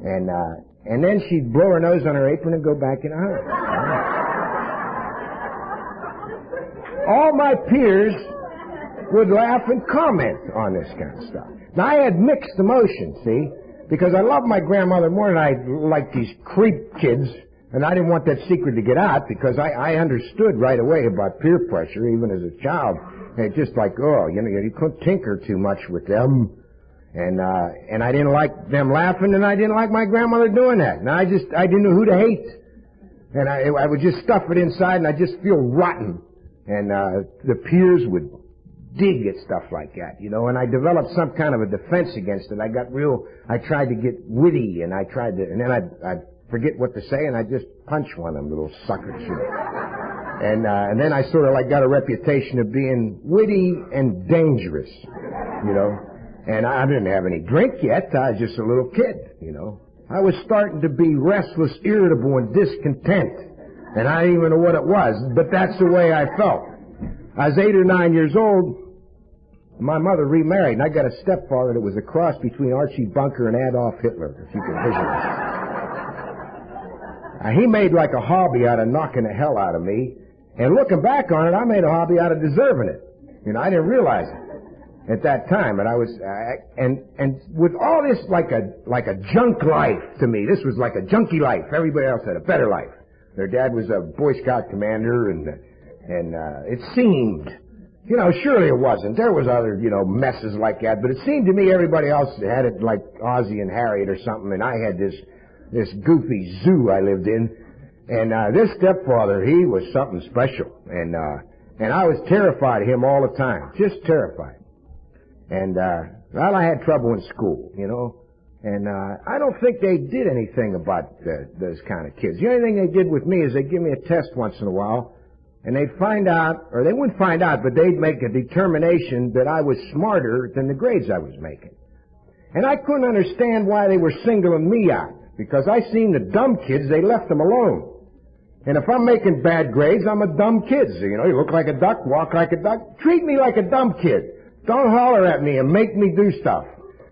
And then she'd blow her nose on her apron and go back in a hurry. All my peers would laugh and comment on this kind of stuff. Now, I had mixed emotions, see, because I loved my grandmother more than I liked these creep kids, and I didn't want that secret to get out because I understood right away about peer pressure, even as a child. And just like, oh, you couldn't tinker too much with them. And I didn't like them laughing, and I didn't like my grandmother doing that. And I didn't know who to hate. And I would just stuff it inside, and I'd just feel rotten. And the peers would dig at stuff like that, and I developed some kind of a defense against it. I tried to get witty, and and then I'd forget what to say, and I'd just punch one of them little suckers. And then I sort of got a reputation of being witty and dangerous, And I didn't have any drink yet. I was just a little kid, I was starting to be restless, irritable, and discontent. And I didn't even know what it was, but that's the way I felt. I was 8 or 9 years old. My mother remarried, and I got a stepfather that was a cross between Archie Bunker and Adolf Hitler, if you can visualize. He made like a hobby out of knocking the hell out of me, and looking back on it, I made a hobby out of deserving it. I didn't realize it at that time, and I was, and with all this like a junk life to me, this was like a junky life. Everybody else had a better life. Their dad was a Boy Scout commander, and it seemed, surely it wasn't. There was other, messes like that, but it seemed to me everybody else had it like Ozzie and Harriet or something, and I had this goofy zoo I lived in, and this stepfather, he was something special, and I was terrified of him all the time, just terrified. And, I had trouble in school, and I don't think they did anything about those kind of kids. The only thing they did with me is they'd give me a test once in a while, and they'd find out, or they wouldn't find out, but they'd make a determination that I was smarter than the grades I was making. And I couldn't understand why they were singling me out, because I seen the dumb kids, they left them alone. And if I'm making bad grades, I'm a dumb kid. So, you look like a duck, walk like a duck, treat me like a dumb kid. Don't holler at me and make me do stuff.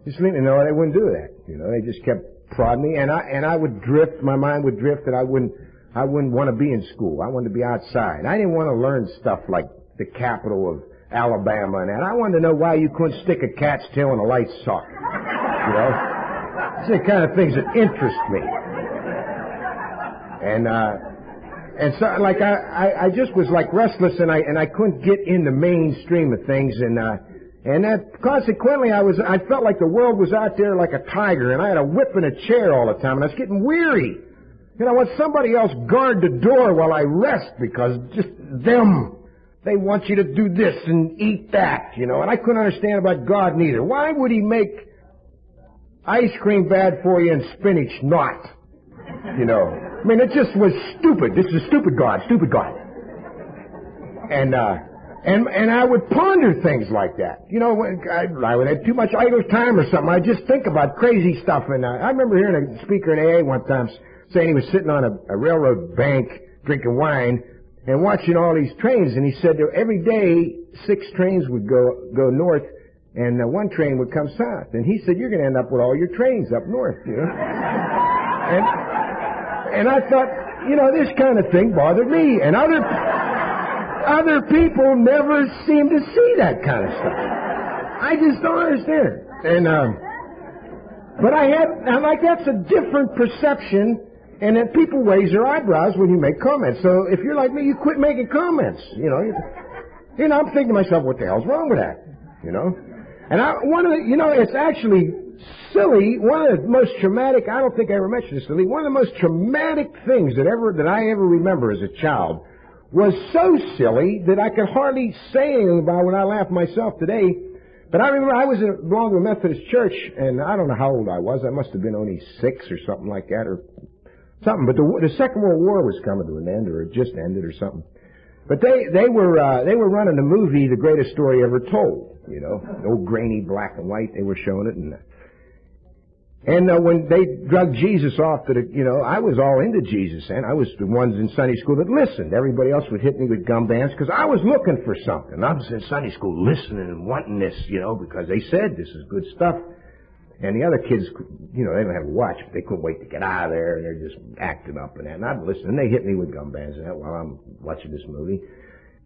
Just leave me. No, they wouldn't do that. They just kept prodding me, and I would drift. My mind would drift, and I wouldn't want to be in school. I wanted to be outside. I didn't want to learn stuff like the capital of Alabama and that. I wanted to know why you couldn't stick a cat's tail in a light socket. These are the kind of things that interest me. And so I just was like restless, and I couldn't get in the mainstream of things, and that consequently I felt like the world was out there like a tiger, and I had a whip and a chair all the time, and I was getting weary. I want somebody else guard the door while I rest, because just them, they want you to do this and eat that, and I couldn't understand about God neither. Why would he make ice cream bad for you and spinach not? I mean, it just was stupid. This is stupid God. And I would ponder things like that. When I would have too much idle time or something. I'd just think about crazy stuff. And I remember hearing a speaker in AA one time saying he was sitting on a railroad bank drinking wine and watching all these trains. And he said that every day 6 trains would go north, and one train would come south. And he said, you're going to end up with all your trains up north, And I thought, this kind of thing bothered me. And other people never seem to see that kind of stuff. I just don't understand. And, but that's a different perception. And then people raise their eyebrows when you make comments. So if you're like me, you quit making comments. I'm thinking to myself, what the hell's wrong with that? And it's actually silly. One of the most traumatic, I don't think I ever mentioned this, silly. One of the most traumatic things that I ever remember as a child was so silly that I could hardly say anything about it when I laugh myself today. But I remember I belonged to a Methodist church, and I don't know how old I was. I must have been only 6 or something like that, or something. But the Second World War was coming to an end, or it just ended, or something. But they were running a movie, The Greatest Story Ever Told. Old grainy black and white. They were showing it, and when they drug Jesus off to I was all into Jesus, and I was the ones in Sunday school that listened. Everybody else would hit me with gum bands because I was looking for something. I was in Sunday school listening and wanting this, because they said this is good stuff. And the other kids, you know, they don't have a watch, but they couldn't wait to get out of there, and they're just acting up and that. And I'd listen, and they hit me with gum bands and that while I'm watching this movie.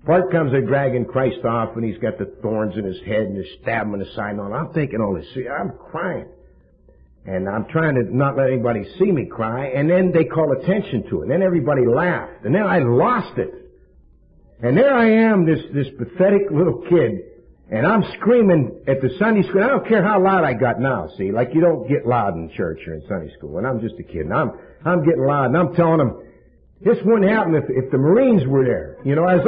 Part comes they're dragging Christ off, and he's got the thorns in his head, and they're stabbing him in the side. And all. I'm thinking all this. I'm crying. And I'm trying to not let anybody see me cry, and then they call attention to it. And then everybody laughed, and then I lost it. And there I am, this pathetic little kid, and I'm screaming at the Sunday school. I don't care how loud I got now, see? Like you don't get loud in church or in Sunday school. And I'm just a kid, and I'm getting loud, and I'm telling them, this wouldn't happen if the Marines were there. You know, I was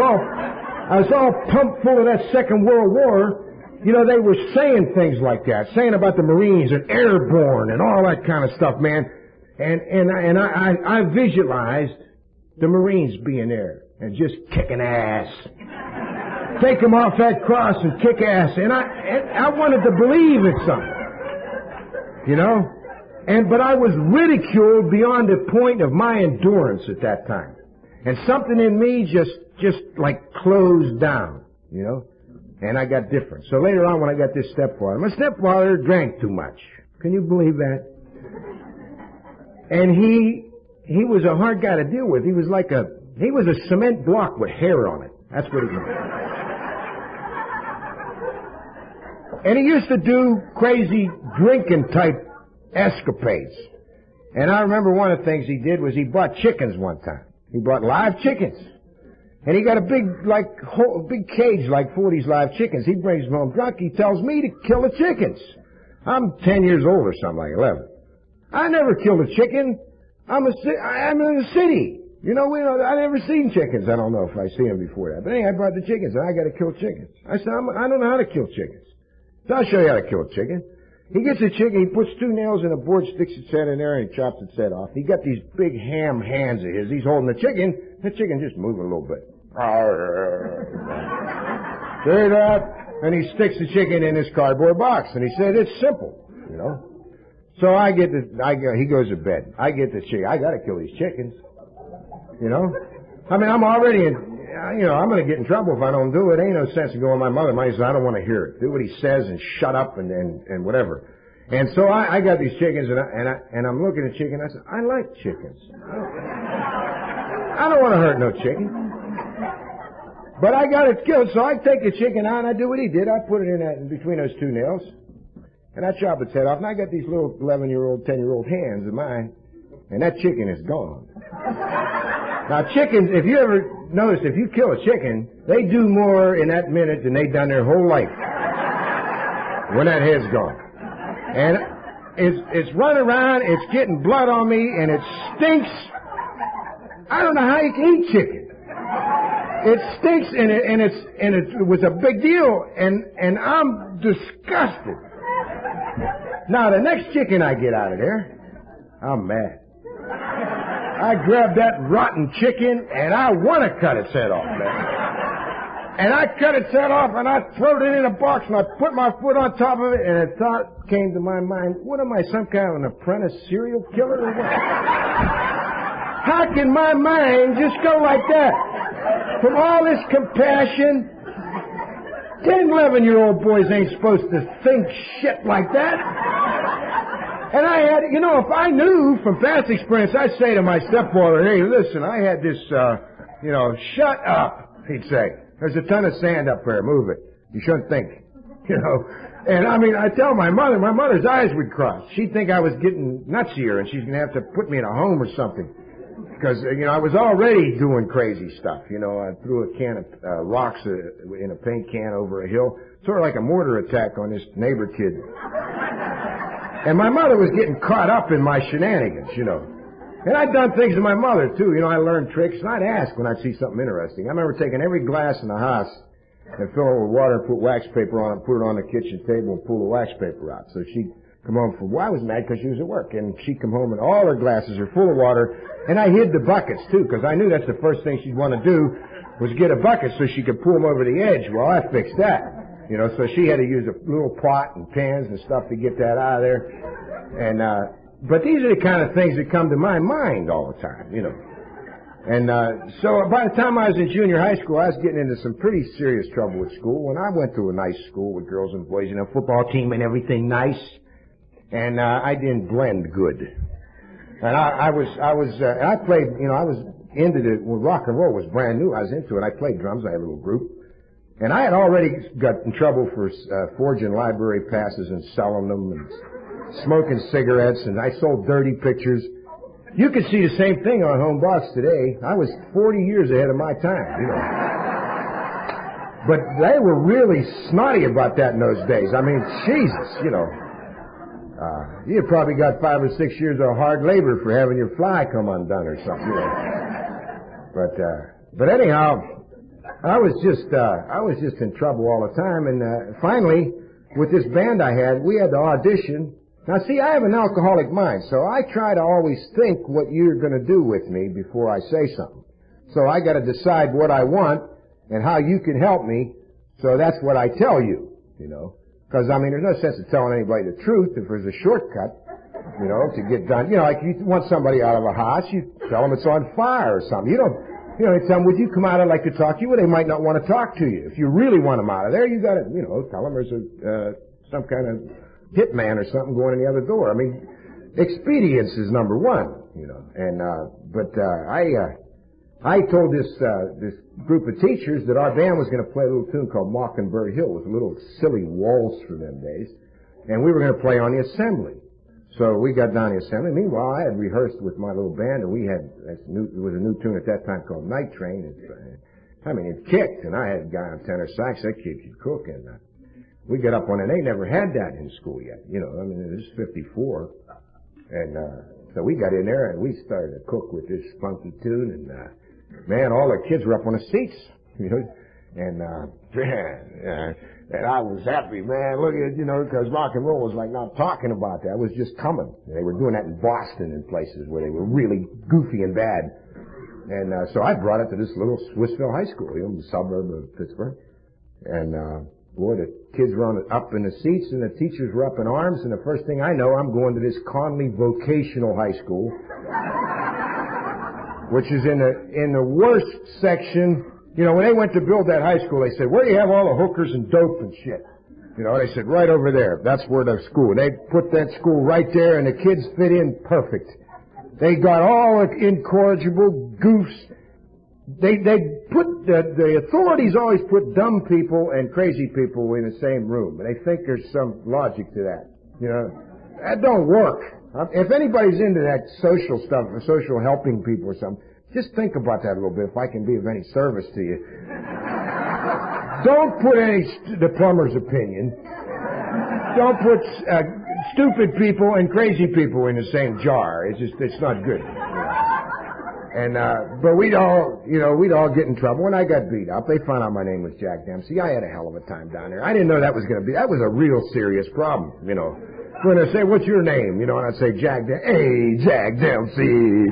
all pumped full of that Second World War. You know, they were saying things like that, saying about the Marines and airborne and all that kind of stuff, man. And I visualized the Marines being there and just kicking ass. Take them off that cross and kick ass. And I wanted to believe in something. You know? But I was ridiculed beyond the point of my endurance at that time. And something in me just like closed down, you know? And I got different. So later on when I got this stepfather, my stepfather drank too much. Can you believe that? And he was a hard guy to deal with. He was a cement block with hair on it. That's what he was. And he used to do crazy drinking type escapades. And I remember one of the things he did was he bought chickens one time. He bought live chickens. And he got a big cage like full of these live chickens. He brings them home drunk. He tells me to kill the chickens. I'm 10 years old or something, like 11. I never killed a chicken. I'm in the city. You know, I never seen chickens. I don't know if I seen them before that. But anyway, I brought the chickens, and I got to kill chickens. I said, I don't know how to kill chickens. So I'll show you how to kill a chicken. He gets a chicken, he puts 2 nails in a board, sticks its head in there, and he chops its head off. He got these big ham hands of his. He's holding the chicken just moving a little bit. See that? And he sticks the chicken in his cardboard box, and he said, it's simple, you know. So he goes to bed. I get the chicken. I gotta kill these chickens, you know. I mean, I'm already I'm gonna get in trouble if I don't do it. Ain't no sense in going to my mother. Mother says, I don't want to hear it. Do what he says and shut up and whatever. And so I got these chickens and I'm looking at chicken. I said, I like chickens. I don't want to hurt no chicken. But I got it killed, so I take the chicken out and I do what he did. I put it in between those 2 nails. And I chop its head off. And I got these little 11-year-old, 10-year-old hands of mine. And that chicken is gone. Now, chickens, if you ever notice, if you kill a chicken, they do more in that minute than they've done their whole life when that head's gone. And it's running around, it's getting blood on me, and it stinks. I don't know how you can eat chicken. It stinks, and it was a big deal, and I'm disgusted. Now, the next chicken I get out of there, I'm mad. I grab that rotten chicken, and I want to cut its head off, man. And I cut its head off, and I throw it in a box, and I put my foot on top of it, and a thought came to my mind, what am I, some kind of an apprentice serial killer or what? How can my mind just go like that? From all this compassion, 10, 11-year-old boys ain't supposed to think shit like that. And I had, if I knew from past experience, I'd say to my stepfather, hey, listen, I had this, shut up, he'd say. There's a ton of sand up there, move it. You shouldn't think, And I tell my mother's eyes would cross. She'd think I was getting nutsier and she's going to have to put me in a home or something. Because, I was already doing crazy stuff. I threw a can of rocks in a paint can over a hill. Sort of like a mortar attack on this neighbor kid. And my mother was getting caught up in my shenanigans, And I'd done things to my mother, too. I learned tricks, and I'd ask when I'd see something interesting. I remember taking every glass in the house and filling it with water and put wax paper on it, put it on the kitchen table and pull the wax paper out. So she'd come home I was mad because she was at work, and she'd come home and all her glasses are full of water, and I hid the buckets, too, because I knew that's the first thing she'd want to do was get a bucket so she could pull them over the edge. Well, I fixed that. So she had to use a little pot and pans and stuff to get that out of there. And, but these are the kind of things that come to my mind all the time, And, so by the time I was in junior high school, I was getting into some pretty serious trouble with school. When I went to a nice school with girls and boys, football team and everything nice. and I didn't blend good. And I played, I was into when rock and roll was brand new. I was into it. I played drums. I had a little group. And I had already got in trouble for forging library passes and selling them and smoking cigarettes, and I sold dirty pictures. You could see the same thing on Home Box today. I was 40 years ahead of my time, But they were really snotty about that in those days. I mean, Jesus, you probably got 5 or 6 years of hard labor for having your fly come undone or something, But anyhow, I was just in trouble all the time, and finally, with this band I had, we had to audition. Now, see, I have an alcoholic mind, so I try to always think what you're going to do with me before I say something. So I got to decide what I want and how you can help me. So that's what I tell you, Because, I mean, there's no sense of telling anybody the truth if there's a shortcut, to get done. Like you want somebody out of a house, you tell them it's on fire or something. You don't tell them, would you come out? I'd like to talk to you. Well, they might not want to talk to you. If you really want them out of there, you got to, tell them there's some kind of hitman or something going in the other door. I mean, expedience is number one, I told this group of teachers that our band was going to play a little tune called Mockingbird Hill. It was a little silly waltz from them days. And we were going to play on the assembly. So we got down the assembly. Meanwhile, I had rehearsed with my little band, and it was a new tune at that time called Night Train. It kicked, and I had a guy on tenor sax. That keeps you cooking. We got up on it. They never had that in school yet. It was 54. And so we got in there, and we started to cook with this funky tune, and man, all the kids were up on the seats, and I was happy, man. Look at because rock and roll was like not talking about that. It was just coming. They were doing that in Boston and places where they were really goofy and bad. And so I brought it to this little Swissville high school, the suburb of Pittsburgh. And boy, the kids were up in the seats, and the teachers were up in arms. And the first thing I know, I'm going to this Conley Vocational High School, which is in the worst section. When they went to build that high school, they said, where do you have all the hookers and dope and shit? They said, right over there. That's where the school. They put that school right there, and the kids fit in perfect. They got all the incorrigible goofs. They put, the authorities always put dumb people and crazy people in the same room, and they think there's some logic to that. That don't work. If anybody's into that social stuff, or social helping people or something, just think about that a little bit, if I can be of any service to you. Don't put the plumber's opinion. Don't put stupid people and crazy people in the same jar. It's not good. And, but we'd all get in trouble. When I got beat up, they found out my name was Jack Dempsey. I had a hell of a time down there. I didn't know that was a real serious problem, When they say, what's your name? And I'd say, Jack Dempsey. Hey, Jack Dempsey.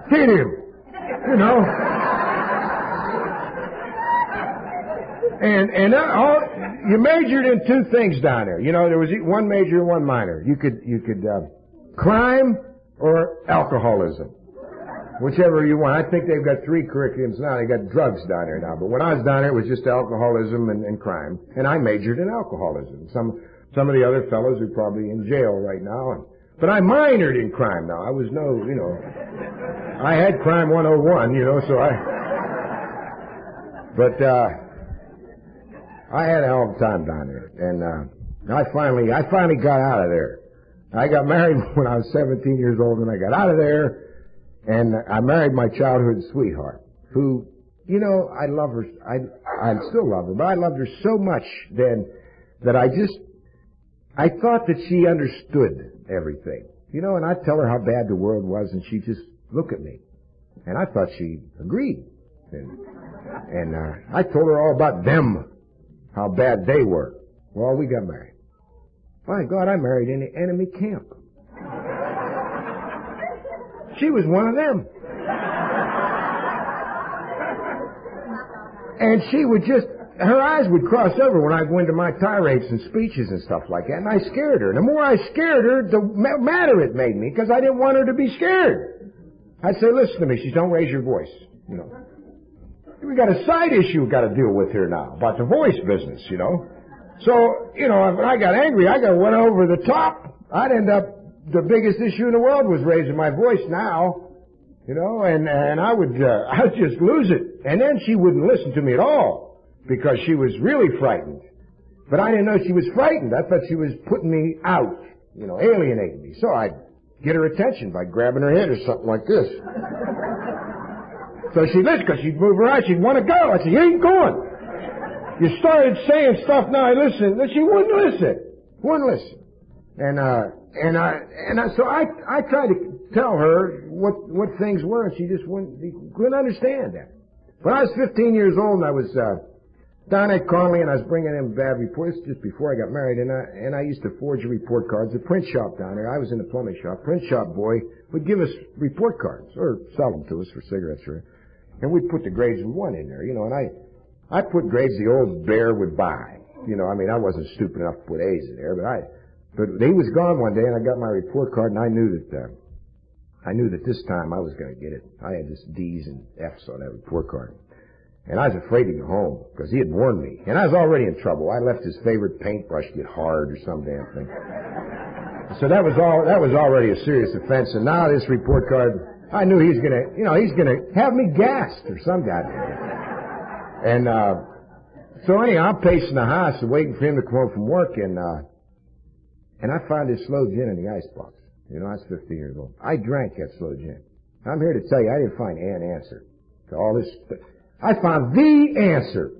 Hit him. And you majored in two things down there. There was one major and one minor. You could crime or alcoholism. Whichever you want. I think they've got 3 curriculums now. They got drugs down there now. But when I was down there, it was just alcoholism and crime. And I majored in alcoholism. Some of the other fellows are probably in jail right now. But I minored in crime now. I was I had crime 101, so But I had a hell of a time down there. And I finally got out of there. I got married when I was 17 years old, and I got out of there. And I married my childhood sweetheart, who, I love her. I still love her, but I loved her so much then that I thought that she understood everything. And I'd tell her how bad the world was, and she'd just look at me. And I thought she agreed. And I told her all about them, how bad they were. Well, we got married. My God, I married in the enemy camp. She was one of them. And she would her eyes would cross over when I'd go into my tirades and speeches and stuff like that, and I scared her. And the more I scared her, the madder it made me, because I didn't want her to be scared. I'd say, listen to me. She said, don't raise your voice. We got a side issue we've got to deal with here now, about the voice business, So, you know, when I got angry, I got went over the top. I'd end up, the biggest issue in the world was raising my voice now, you know, and I would just lose it. And then she wouldn't listen to me at all because she was really frightened. But I didn't know she was frightened. I thought she was putting me out, you know, alienating me. So I'd get her attention by grabbing her head or something like this. So she'd listen because she'd move her eyes. She'd want to go. I said, you ain't going. You started saying stuff, now I listen. She wouldn't listen. Wouldn't listen. So I tried to tell her what things were, and she just couldn't understand that. When I was 15 years old, and I was down at Conley, and I was bringing in bad reports just before I got married, and I used to forge report cards. The print shop down there, I was in the plumbing shop. Print shop boy would give us report cards, or sell them to us for cigarettes, and we'd put the grades we want in there, you know, and I put grades the old bear would buy. You know, I mean, I wasn't stupid enough to put A's in there, but he was gone one day, and I got my report card, and I knew that this time I was going to get it. I had just D's and F's on that report card. And I was afraid to go home, because he had warned me. And I was already in trouble. I left his favorite paintbrush get hard or some damn thing. So that was already a serious offense. And now this report card, I knew he's going to have me gassed or some goddamn. And so anyhow, I'm pacing the house and waiting for him to come home from work, and I found this slow gin in the icebox. You know, I was 15 years old. I drank that slow gin. I'm here to tell you, I didn't find an answer to all this stuff. I found the answer.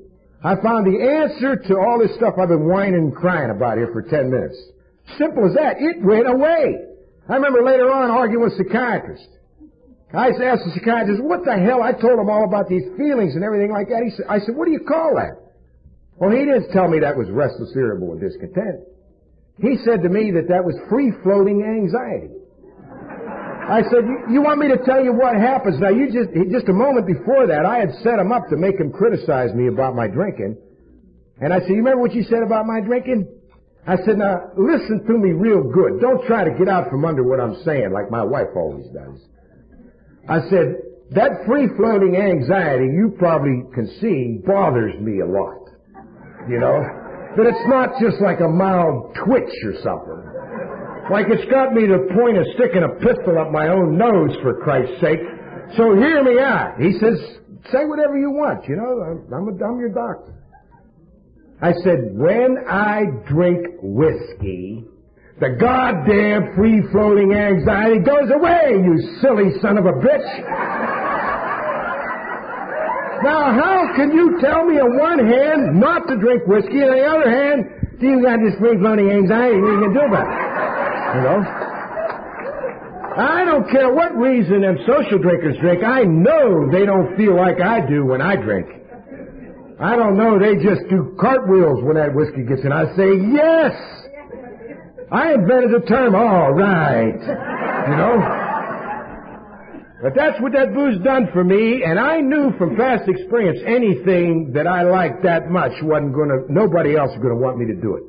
I found the answer to all this stuff I've been whining and crying about here for 10 minutes. Simple as that. It went away. I remember later on arguing with a psychiatrist. I asked the psychiatrist, what the hell? I told him all about these feelings and everything like that. I said, what do you call that? Well, he didn't tell me that was restless, irritable, and discontent. He said to me that was free-floating anxiety. I said, you want me to tell you what happens? Now, just a moment before that, I had set him up to make him criticize me about my drinking. And I said, you remember what you said about my drinking? I said, now, listen to me real good. Don't try to get out from under what I'm saying like my wife always does. I said, that free-floating anxiety, you probably can see, bothers me a lot. You know? But it's not just like a mild twitch or something. Like it's got me to the point of sticking a pistol up my own nose, for Christ's sake. So hear me out. He says, say whatever you want, you know. I'm your doctor. I said, when I drink whiskey, the goddamn free-floating anxiety goes away, you silly son of a bitch. Now, how can you tell me on one hand not to drink whiskey, and on the other hand, you got this free-floating anxiety, what are you going to do about it? You know? I don't care what reason them social drinkers drink. I know they don't feel like I do when I drink. I don't know. They just do cartwheels when that whiskey gets in. I say, yes! I invented the term, all right. You know? But that's what that booze done for me, and I knew from past experience anything that I liked that much nobody else was going to want me to do it.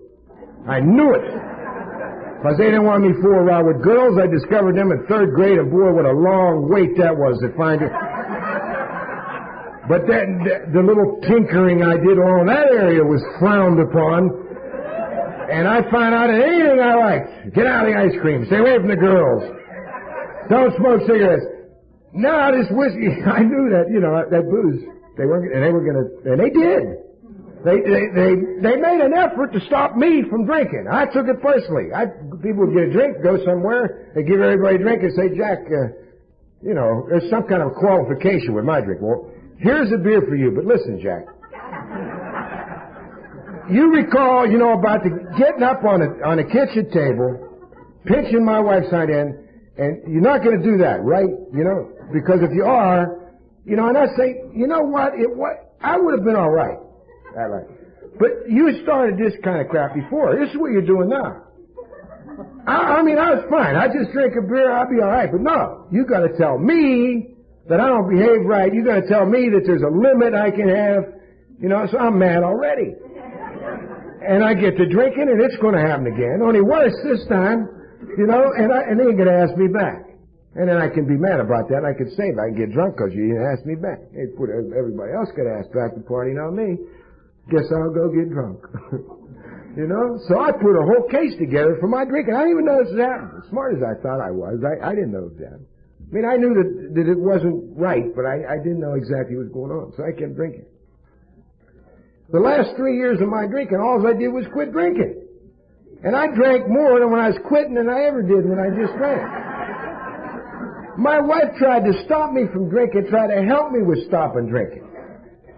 I knew it. Because they didn't want me to fool around with girls. I discovered them in third grade, and boy, what a long wait that was to find it. But then the little tinkering I did along that area was frowned upon. And I found out that anything I liked, get out of the ice cream, stay away from the girls, don't smoke cigarettes. No, this whiskey, I knew that, you know, that booze, they were gonna, and they did. They made an effort to stop me from drinking. I took it personally. People would get a drink, go somewhere, they give everybody a drink and say, Jack, you know, there's some kind of qualification with my drink. Well, here's a beer for you, but listen, Jack. You recall, you know, about getting up on a kitchen table, pinching my wife's side end, and you're not going to do that, right? You know, because if you are, you know, and I say, you know what? I would have been all right. All right. But you started this kind of crap before. This is what you're doing now. I mean, I was fine. I just drink a beer, I'll be all right. But no, you got to tell me that I don't behave right. You got to tell me that there's a limit I can have. You know, so I'm mad already. And I get to drinking, and it's going to happen again. Only worse this time, you know, and they ain't going to ask me back. And then I can be mad about that. I can say, I can get drunk because you didn't ask me back. Everybody else got asked back to party, not me. Guess I'll go get drunk. You know? So I put a whole case together for my drinking. I didn't even know this was happening. As smart as I thought I was, I didn't know it was happening. I mean, I knew that it wasn't right, but I didn't know exactly what was going on. So I kept drinking. The last 3 years of my drinking, all I did was quit drinking. And I drank more than when I was quitting than I ever did when I just drank. My wife tried to stop me from drinking, tried to help me with stopping drinking.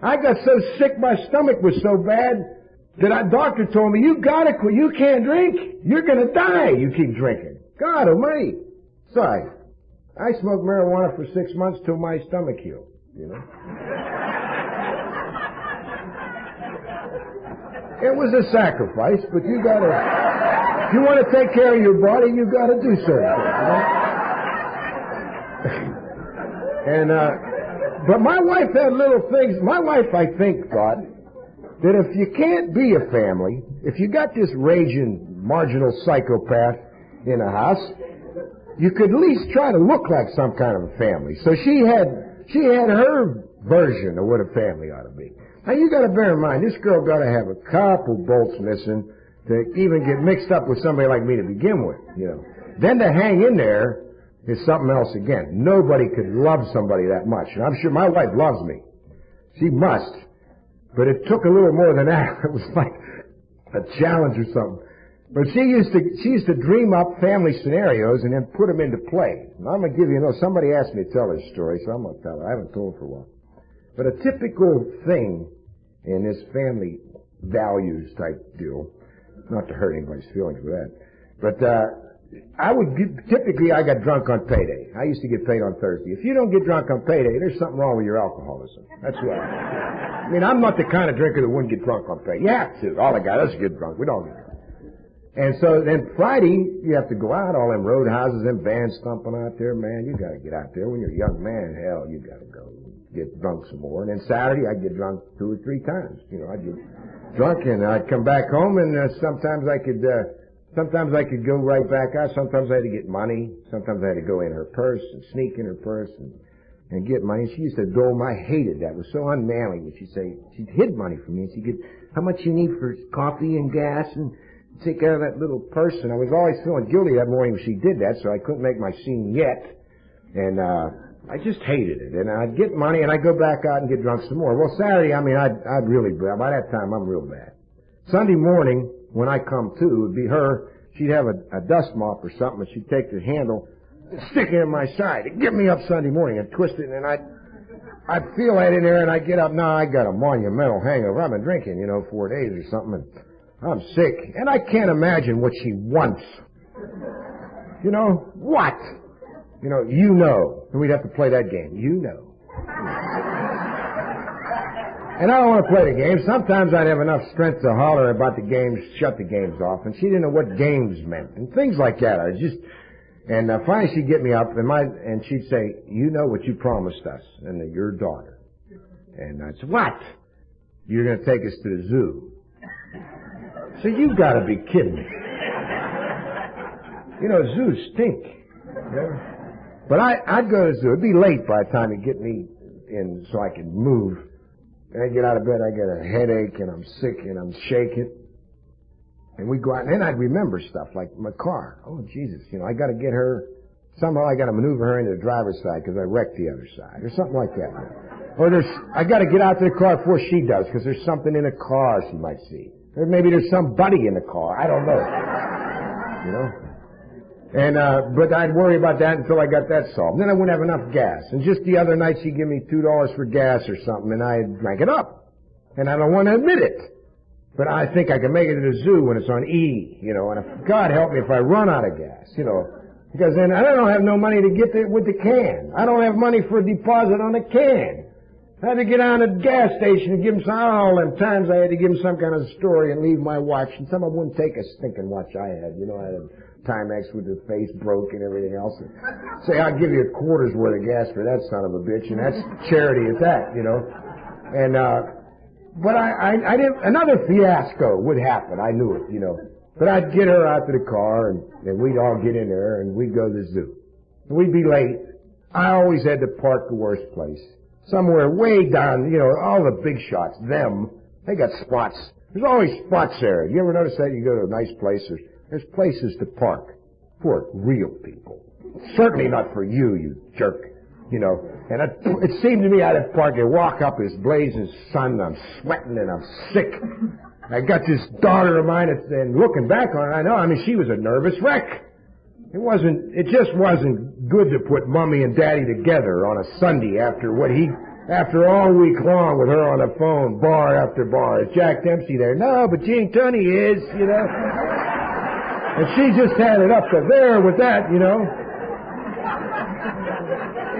I got so sick, my stomach was so bad that a doctor told me, you gotta quit, you can't drink. You're gonna die, you keep drinking. God almighty. So I smoked marijuana for 6 months till my stomach healed, you know. It was a sacrifice, but you gotta, if you want to take care of your body, you gotta do certain things, you know? And, but my wife had little things. My wife, I think, thought that if you can't be a family, if you got this raging, marginal psychopath in a house, you could at least try to look like some kind of a family. So she had her version of what a family ought to be. Now, you got to bear in mind, this girl got to have a couple bolts missing to even get mixed up with somebody like me to begin with, you know. Then to hang in there is something else again. Nobody could love somebody that much. And I'm sure my wife loves me. She must. But it took a little more than that. It was like a challenge or something. But she used to dream up family scenarios and then put them into play. And I'm going to give you, somebody asked me to tell this story, so I'm going to tell it. I haven't told it for a while. But a typical thing in this family values type deal, not to hurt anybody's feelings with that, but typically I got drunk on payday. I used to get paid on Thursday. If you don't get drunk on payday, there's something wrong with your alcoholism. That's right. I mean, I'm not the kind of drinker that wouldn't get drunk on payday. You have to. All the guys get drunk. We don't get drunk. And so then Friday, you have to go out, all them roadhouses, them bands thumping out there, man. You got to get out there. When you're a young man, hell, you got to go get drunk some more. And then Saturday, I'd get drunk 2 or 3 times. I'd get drunk and I'd come back home and sometimes I could go right back out. Sometimes I had to get money. Sometimes I had to go in her purse and sneak in her purse and get money. She used to dole me. I hated that. It was so unmanly when she'd say, she'd hid money from me and she'd get, how much you need for coffee and gas and take out of that little purse. And I was always feeling guilty that morning when she did that, so I couldn't make my scene yet. And I just hated it. And I'd get money and I'd go back out and get drunk some more. Well, Saturday, I mean, I'd really, by that time, I'm real bad. Sunday morning, when I come to, it would be her. She'd have a dust mop or something, and she'd take the handle and stick it in my side. It'd get me up Sunday morning and twist it, and I'd feel that in there, and I'd get up. Now I got a monumental hangover. I've been drinking, 4 days or something, and I'm sick. And I can't imagine what she wants. What? And we'd have to play that game. And I don't want to play the game. Sometimes I'd have enough strength to holler about the games, shut the games off, and she didn't know what games meant, and things like that. And finally she'd get me up, and she'd say, you know what you promised us, and your daughter. And I'd say, what? You're going to take us to the zoo. So you got to be kidding me. Zoos stink. But I'd go to the zoo. It'd be late by the time you get me in so I could move. And I get out of bed, I get a headache, and I'm sick, and I'm shaking. And we go out, and then I'd remember stuff like my car. Oh, Jesus, I got to get her, somehow I got to maneuver her into the driver's side because I wrecked the other side, or something like that. Or I got to get out to the car before she does because there's something in the car she might see. Or maybe there's somebody in the car. I don't know. And, but I'd worry about that until I got that solved. And then I wouldn't have enough gas. And just the other night she'd give me $2 for gas or something, and I drank it up. And I don't want to admit it. But I think I can make it to the zoo when it's on E, and if, God help me if I run out of gas, because then I don't have no money to get there with the can. I don't have money for a deposit on a can. I had to get down to the gas station and give them all them times I had to give them some kind of story and leave my watch, and some of them wouldn't take a stinking watch I had. I had a Timex with the face broke and everything else. And say, I'll give you a quarter's worth of gas for that son of a bitch, and that's charity at that, And, but I didn't, another fiasco would happen. I knew it, But I'd get her out to the car, and we'd all get in there, and we'd go to the zoo. And we'd be late. I always had to park the worst place. Somewhere way down, all the big shots, they got spots There's always spots there. You ever notice that? You go to a nice place, there's places to park for real people. Certainly not for you, you jerk. You know, and it seemed to me I'd park and walk up this blazing sun, and I'm sweating and I'm sick. I got this daughter of mine, and looking back on it, I mean, she was a nervous wreck. It just wasn't good to put Mommy and Daddy together on a Sunday after all week long with her on the phone, bar after bar. Is Jack Dempsey there? No, but Gene Tunney is, you know. And she just had it up to there with that, you know.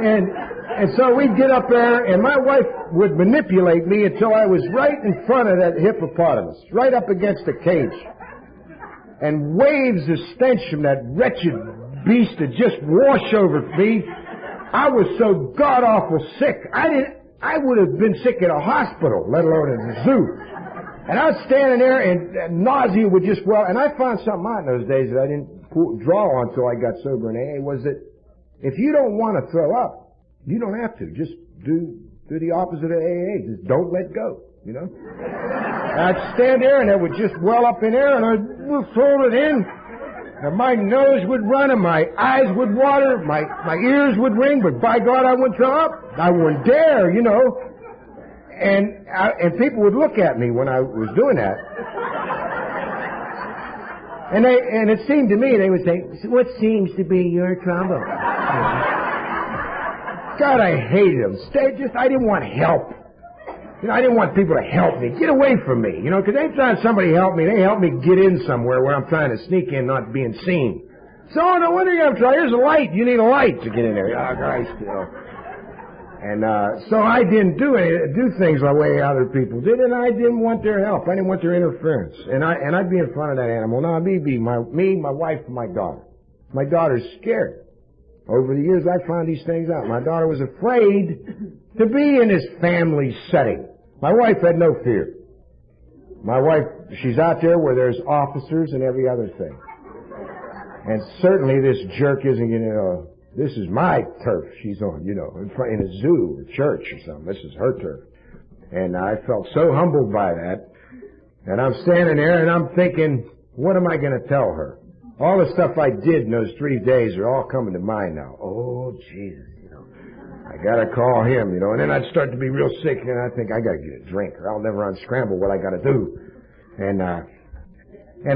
And so we'd get up there, and my wife would manipulate me until I was right in front of that hippopotamus, right up against the cage. And waves of stench from that wretched beast would just wash over me. I was so god-awful sick. I would have been sick in a hospital, let alone in a zoo. And I was standing there, and nausea would just well. And I found something out in those days that I didn't draw on until I got sober in AA, was that if you don't want to throw up, you don't have to. Just do the opposite of AA. Just don't let go, you know. I'd stand there, and it would just well up in there, and I'd throw it in. And my nose would run, and my eyes would water, my ears would ring, but by God, I wouldn't throw up. I wouldn't dare, you know. And people would look at me when I was doing that. And it seemed to me, they would say, what seems to be your trouble? God, I hated them. I didn't want help. You know, I didn't want people to help me. Get away from me, you know, because anytime somebody helped me, they help me get in somewhere where I'm trying to sneak in, not being seen. So, no wonder you have to try. Here's a light. You need a light to get in there. Oh, Christ, you know. And so I didn't do things the way other people did, and I didn't want their help. I didn't want their interference. And I'd be in front of that animal. Now, me, my wife, and my daughter. My daughter's scared. Over the years, I found these things out. My daughter was afraid to be in this family setting. My wife had no fear. My wife, she's out there where there's officers and every other thing. And certainly this jerk isn't, you know, this is my turf she's on, you know, in a zoo or church or something. This is her turf. And I felt so humbled by that. And I'm standing there and I'm thinking, what am I going to tell her? All the stuff I did in those 3 days are all coming to mind now. Oh, Jesus, you know, I got to call him, you know. And then I'd start to be real sick, and I think I got to get a drink, or I'll never unscramble what I got to do. And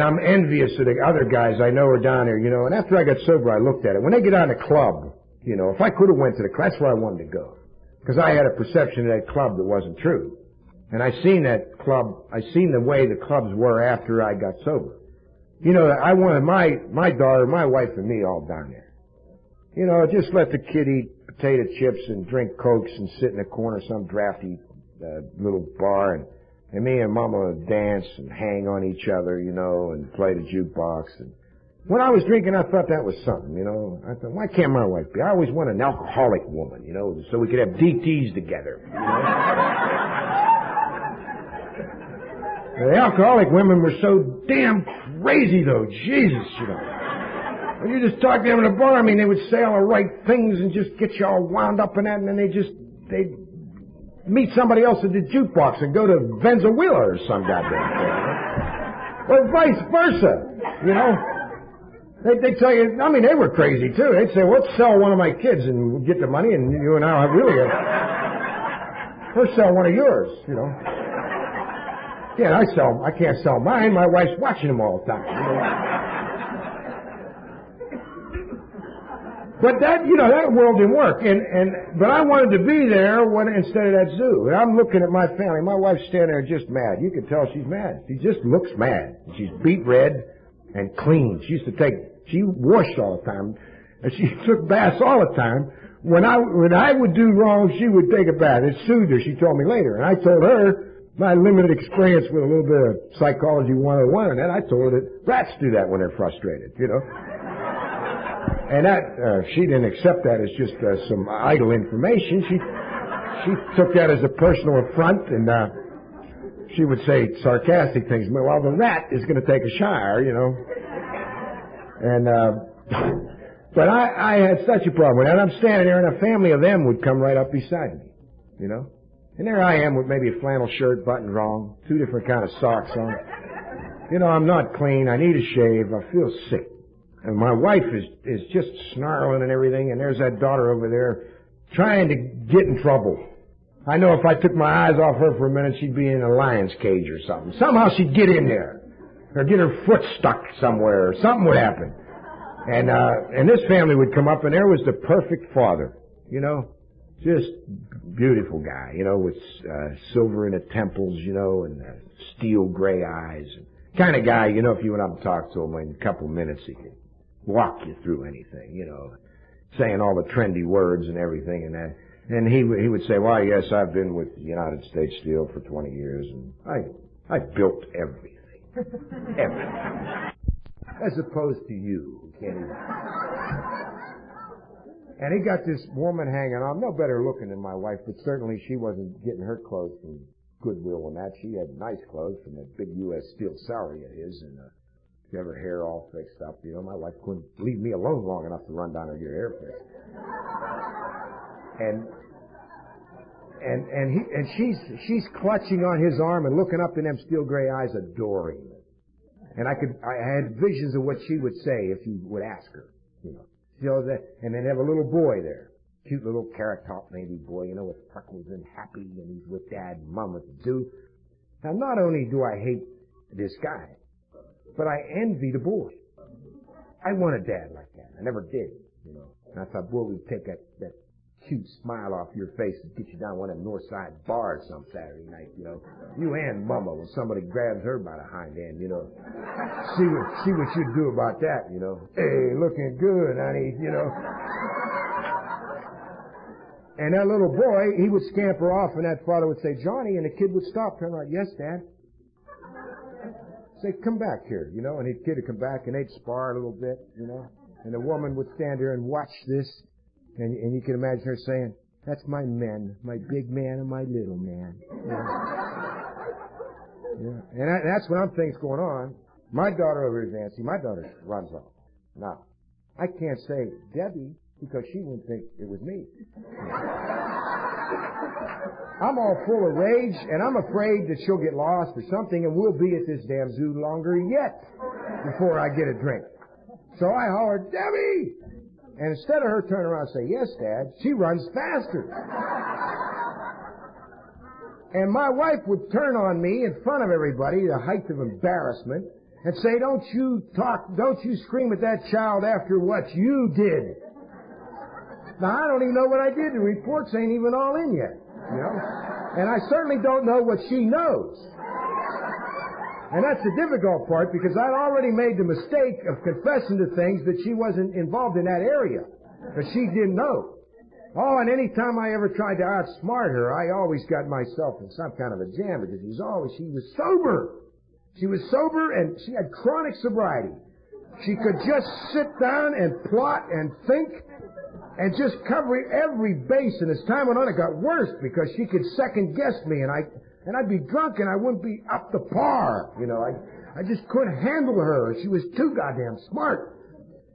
I'm envious of the other guys I know are down there, you know. And after I got sober, I looked at it. When they get out of the club, you know, if I could have went to the club, that's where I wanted to go, because I had a perception of that club that wasn't true. And I seen that club. I seen the way the clubs were after I got sober. You know, I wanted my daughter, my wife, and me all down there. You know, just let the kid eat potato chips and drink Cokes and sit in a corner of some drafty little bar, and me and Mama would dance and hang on each other, you know, and play the jukebox. And when I was drinking, I thought that was something, you know. I thought, why can't my wife be? I always wanted an alcoholic woman, you know, so we could have DTs together, you know. The alcoholic women were so damn crazy, though. Jesus, you know. When you just talk to them in a bar, I mean, they would say all the right things and just get you all wound up in that, and then they'd meet somebody else at the jukebox and go to Venezuela or some goddamn thing. Or vice versa, you know. They tell you, I mean, they were crazy, too. They'd say, well, let's sell one of my kids and we'll get the money, and you and I really let's sell one of yours, you know. Yeah, I can't sell mine. My wife's watching them all the time. You know? But that, you know, that world didn't work. But I wanted to be there instead of that zoo. And I'm looking at my family. My wife's standing there just mad. You can tell she's mad. She just looks mad. She's beet red and clean. She washed all the time. And she took baths all the time. When I would do wrong, she would take a bath. It soothed her, she told me later. And I told her, my limited experience with a little bit of psychology 101, and then I told her that rats do that when they're frustrated, you know. And that, she didn't accept that as just some idle information. She took that as a personal affront, and she would say sarcastic things. Well, the rat is going to take a shower, you know. And but I had such a problem with that. I'm standing there, and a family of them would come right up beside me, you know. And there I am with maybe a flannel shirt buttoned wrong, 2 different kind of socks on. You know, I'm not clean. I need a shave. I feel sick. And my wife is just snarling and everything, and there's that daughter over there trying to get in trouble. I know if I took my eyes off her for a minute, she'd be in a lion's cage or something. Somehow she'd get in there, or get her foot stuck somewhere, or something would happen. And this family would come up, and there was the perfect father, you know, just beautiful guy, you know, with silver in the temples, you know, and steel gray eyes. Kind of guy, you know, if you went up and talked to him in a couple of minutes, he could walk you through anything, you know, saying all the trendy words and everything and that. And he would say, well, yes, I've been with United States Steel for 20 years, and I built everything. Everything. As opposed to you, who can't even. And he got this woman hanging on, no better looking than my wife, but certainly she wasn't getting her clothes from Goodwill and that. She had nice clothes from that big U.S. Steel salary of his, and she had her hair all fixed up. You know, my wife couldn't leave me alone long enough to run down and get her hair fixed. And she's clutching on his arm and looking up in them steel gray eyes, adoring him. And I had visions of what she would say if you would ask her, you know. And then have a little boy there. Cute little carrot top maybe boy, you know, with freckles and happy, and he's with dad and mom with the dude. Now, not only do I hate this guy, but I envy the boy. I want a dad like that. I never did, you know. And I thought, boy, we'd take that cute smile off your face and get you down one of them north side bars some Saturday night, you know. You and Mama when somebody grabs her by the hind end, you know. See what you'd do about that, you know. Hey, looking good, honey, you know. And that little boy, he would scamper off, and that father would say, Johnny, and the kid would stop, turn around, yes, Dad. Say, come back here, you know, and the kid would come back, and they'd spar a little bit, you know. And the woman would stand there and watch this, and you can imagine her saying, that's my men, my big man and my little man. Yeah. And that's when I'm thinking going on. My daughter over here, Nancy, my daughter runs off. Now, I can't say Debbie because she wouldn't think it was me. I'm all full of rage, and I'm afraid that she'll get lost or something, and we'll be at this damn zoo longer yet before I get a drink. So I hollered, Debbie! And instead of her turning around and say, yes, Dad, she runs faster. And my wife would turn on me in front of everybody, the height of embarrassment, and say, don't you scream at that child after what you did. Now, I don't even know what I did. The reports ain't even all in yet, you know. And I certainly don't know what she knows. And that's the difficult part, because I'd already made the mistake of confessing to things that she wasn't involved in that area, that she didn't know. Oh, and any time I ever tried to outsmart her, I always got myself in some kind of a jam, because she was sober. She was sober, and she had chronic sobriety. She could just sit down and plot and think and just cover every base. And as time went on, it got worse, because she could second guess me, and I'd be drunk and I wouldn't be up to par. You know, I just couldn't handle her. She was too goddamn smart.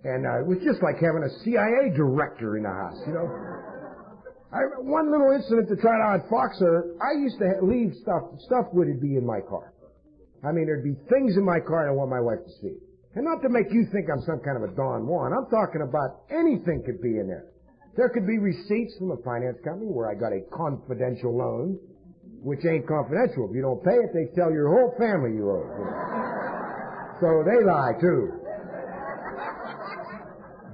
And it was just like having a CIA director in the house, you know. One little incident to try to outfox her, I used to leave stuff would be in my car. I mean, there'd be things in my car I want my wife to see. And not to make you think I'm some kind of a Don Juan. I'm talking about anything could be in there. There could be receipts from a finance company where I got a confidential loan, which ain't confidential. If you don't pay it, they tell your whole family you owe it. You know. So they lie, too.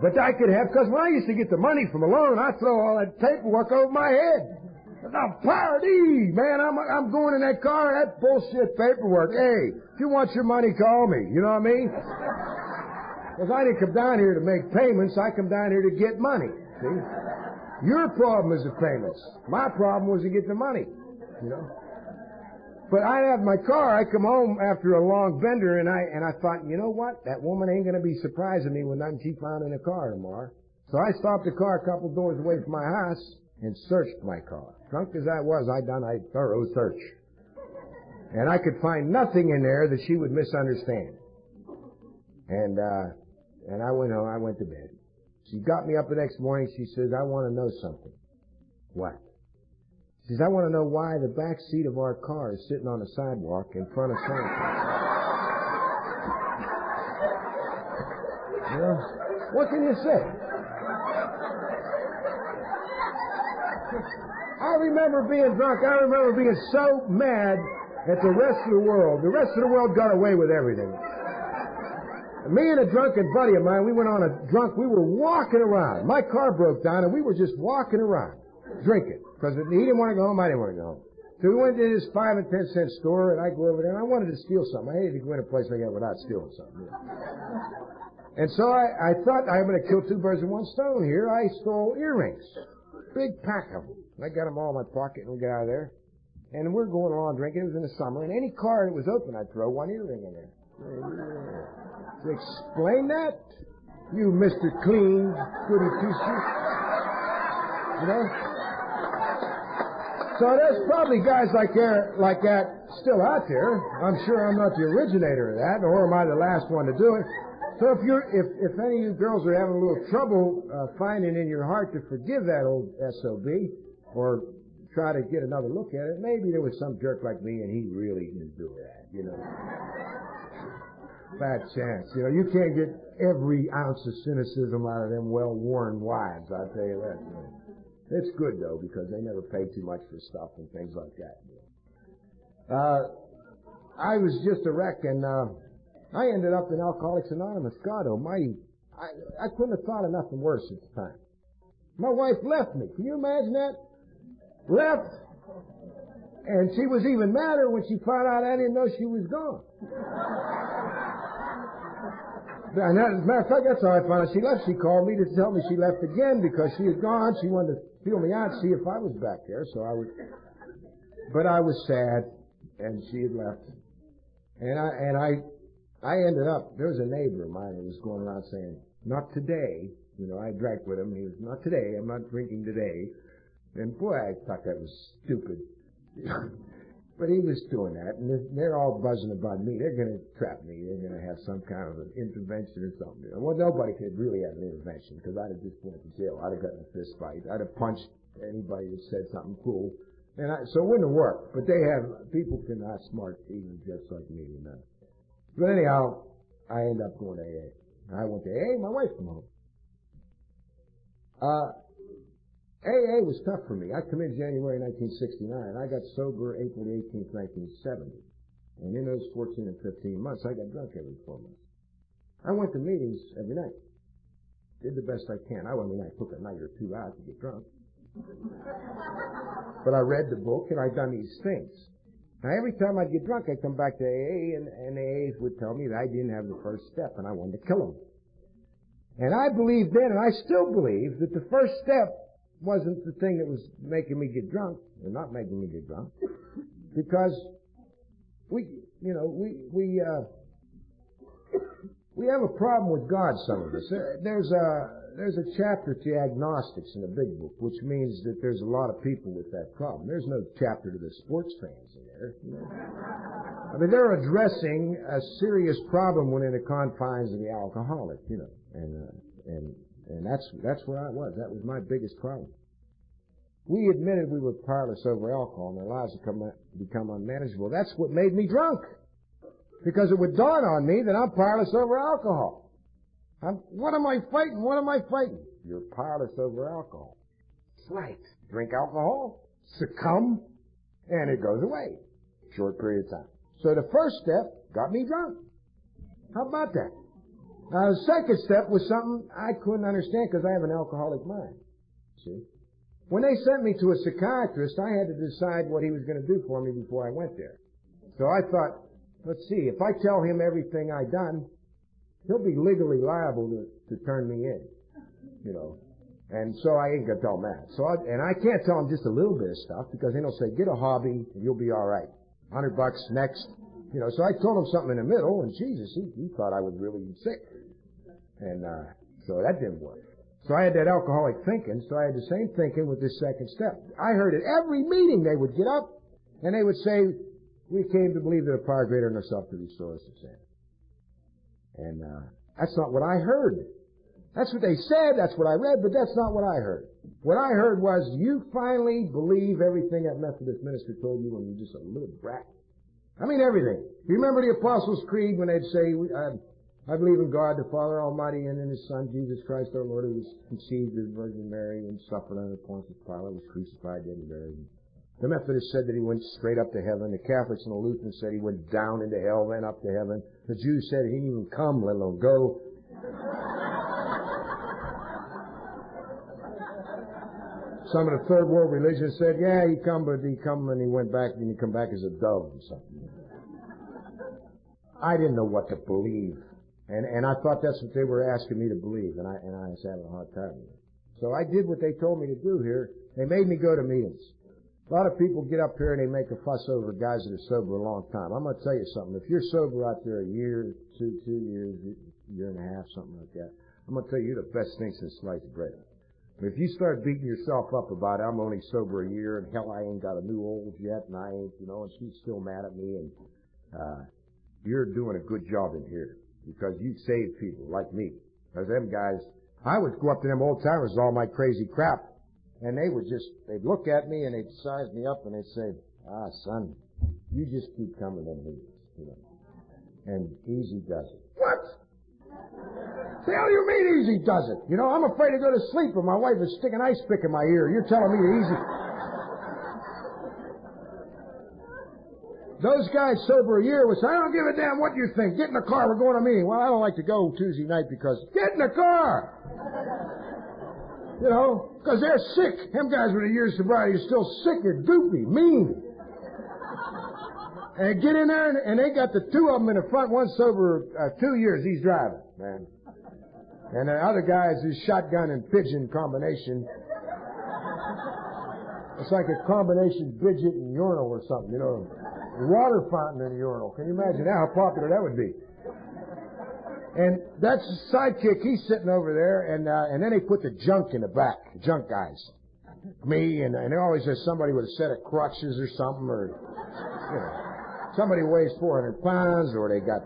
But I could have, because when I used to get the money from a loan, I'd throw all that paperwork over my head. Now, party, man, I'm going in that car, that bullshit paperwork. Hey, if you want your money, call me. You know what I mean? Because I didn't come down here to make payments. I come down here to get money. See? Your problem is the payments. My problem was to get the money. You know? But I'd have my car. I come home after a long bender, and I thought, you know what? That woman ain't going to be surprising me with nothing she found in the car tomorrow. So I stopped the car a couple doors away from my house and searched my car. Drunk as I was, I'd done a thorough search. And I could find nothing in there that she would misunderstand. And I went home. I went to bed. She got me up the next morning. She says, I want to know something. What? He says, I want to know why the back seat of our car is sitting on the sidewalk in front of Santa. Well, what can you say? I remember being drunk. I remember being so mad at the rest of the world. The rest of the world got away with everything. Me and a drunken buddy of mine, we went on we were walking around. My car broke down and we were just walking around, drinking. Because he didn't want to go home, I didn't want to go home. So we went to this 5 and 10 cent store and I go over there and I wanted to steal something. I hated to go in a place like that without stealing something. And so I thought I'm going to kill two birds with one stone here. I stole earrings. Big pack of them. I got them all in my pocket and we got out of there. And we're going along drinking. It was in the summer. And any car that was open, I'd throw one earring in there. To explain that? You Mr. Clean, goody two-shoes. You know? So there's probably guys like that still out there. I'm sure I'm not the originator of that, nor am I the last one to do it. So if any of you girls are having a little trouble finding in your heart to forgive that old SOB or try to get another look at it, maybe there was some jerk like me and he really didn't do that, you know. Bad chance. You know, you can't get every ounce of cynicism out of them well-worn wives, I'll tell you that. You know. It's good, though, because they never pay too much for stuff and things like that. You know. I was just a wreck, and I ended up in Alcoholics Anonymous. God almighty, I couldn't have thought of nothing worse at the time. My wife left me. Can you imagine that? Left. And she was even madder when she found out I didn't know she was gone. And as a matter of fact, that's how I found out she left. She called me to tell me she left again because she had gone. She wanted to feel me out, see if I was back there. But I was sad, and she had left. And I ended up, there was a neighbor of mine who was going around saying, not today. You know, I drank with him. He was, not today. I'm not drinking today. And boy, I thought that was stupid. But he was doing that, and they're all buzzing about me. They're going to trap me. They're going to have some kind of an intervention or something. Well, nobody could really have an intervention because I'd have just went to jail. I'd have gotten a fist fight. I'd have punched anybody that said something cool. So it wouldn't have worked. But people can outsmart even just like me, you know. But anyhow, I ended up going to AA. I went to AA, my wife came home. AA was tough for me. I come in January 1969. I got sober April 18th, 1970. And in those 14 and 15 months, I got drunk every 4 months. I went to meetings every night. Did the best I can. I took a night or two out to get drunk. But I read the book and I'd done these things. Now every time I'd get drunk, I'd come back to AA and AAs would tell me that I didn't have the first step and I wanted to kill them. And I believed then, and I still believe, that the first step wasn't the thing that was making me get drunk, or not making me get drunk, because we have a problem with God, some of us. There's a chapter to agnostics in the big book, which means that there's a lot of people with that problem. There's no chapter to the sports fans in there. You know? I mean, they're addressing a serious problem within the confines of the alcoholic, you know, and that's where I was. That was my biggest problem. We admitted we were powerless over alcohol and our lives had become unmanageable. That's what made me drunk. Because it would dawn on me that I'm powerless over alcohol. What am I fighting? What am I fighting? You're powerless over alcohol. It's right. Drink alcohol, succumb, and it goes away. Short period of time. So the first step got me drunk. How about that? Now the second step was something I couldn't understand because I have an alcoholic mind. See? When they sent me to a psychiatrist, I had to decide what he was going to do for me before I went there. So I thought, let's see, if I tell him everything I done, he'll be legally liable to turn me in, you know. And so I ain't gonna tell him that. And I can't tell him just a little bit of stuff because then he'll say, get a hobby and you'll be all right. $100 next, you know. So I told him something in the middle, and Jesus, he thought I was really sick, and so that didn't work. So I had that alcoholic thinking. So I had the same thinking with this second step. I heard at every meeting they would get up and they would say, we came to believe that a power greater than ourselves to restore us to sin. And that's not what I heard. That's what they said, that's what I read, but that's not what I heard. what I heard was, you finally believe everything that Methodist minister told you when you were just a little brat. I mean everything. You remember the Apostles' Creed when they'd say, I believe in God, the Father Almighty, and in His Son, Jesus Christ our Lord, who was conceived of the Virgin Mary and suffered under Pontius Pilate, was crucified, dead, and buried. The Methodists said that He went straight up to heaven. The Catholics and the Lutherans said He went down into hell, then up to heaven. The Jews said He didn't even come, let alone go. Some of the third world religions said, yeah, He come, but He come and He went back, and He come back as a dove or something. I didn't know what to believe. And I thought that's what they were asking me to believe, and I was having a hard time with it. So I did what they told me to do here. They made me go to meetings. A lot of people get up here and they make a fuss over guys that are sober a long time. I'm going to tell you something. If you're sober out there a year, 2 years, year and a half, something like that, I'm going to tell you you're the best thing since sliced bread. If you start beating yourself up about it, I'm only sober a year, and hell, I ain't got a new old yet, and I ain't, and she's still mad at me, and you're doing a good job in here because you saved people like me. Because them guys, I would go up to them old timers with all my crazy crap. And they'd look at me and they'd size me up and they'd say, son, you just keep coming to meetings, And easy does it. What? The hell you mean easy does it? I'm afraid to go to sleep and my wife is sticking ice pick in my ear. You're telling me easy. Those guys sober a year would say, I don't give a damn what you think. Get in the car, we're going to a meeting. Well, I don't like to go Tuesday night because, get in the car! Because they're sick. Them guys with a year's sobriety are still sick. They're goopy, mean. And get in there, and they got the two of them in the front. One sober 2 years. He's driving, man. And the other guy is his shotgun and pigeon combination. It's like a combination midget and urinal or something, Water fountain in a urinal. Can you imagine how popular that would be? And that's the sidekick. He's sitting over there, and then they put the junk in the back, junk guys. Me, and they always have somebody with a set of crutches or something, or somebody weighs 400 pounds, or they got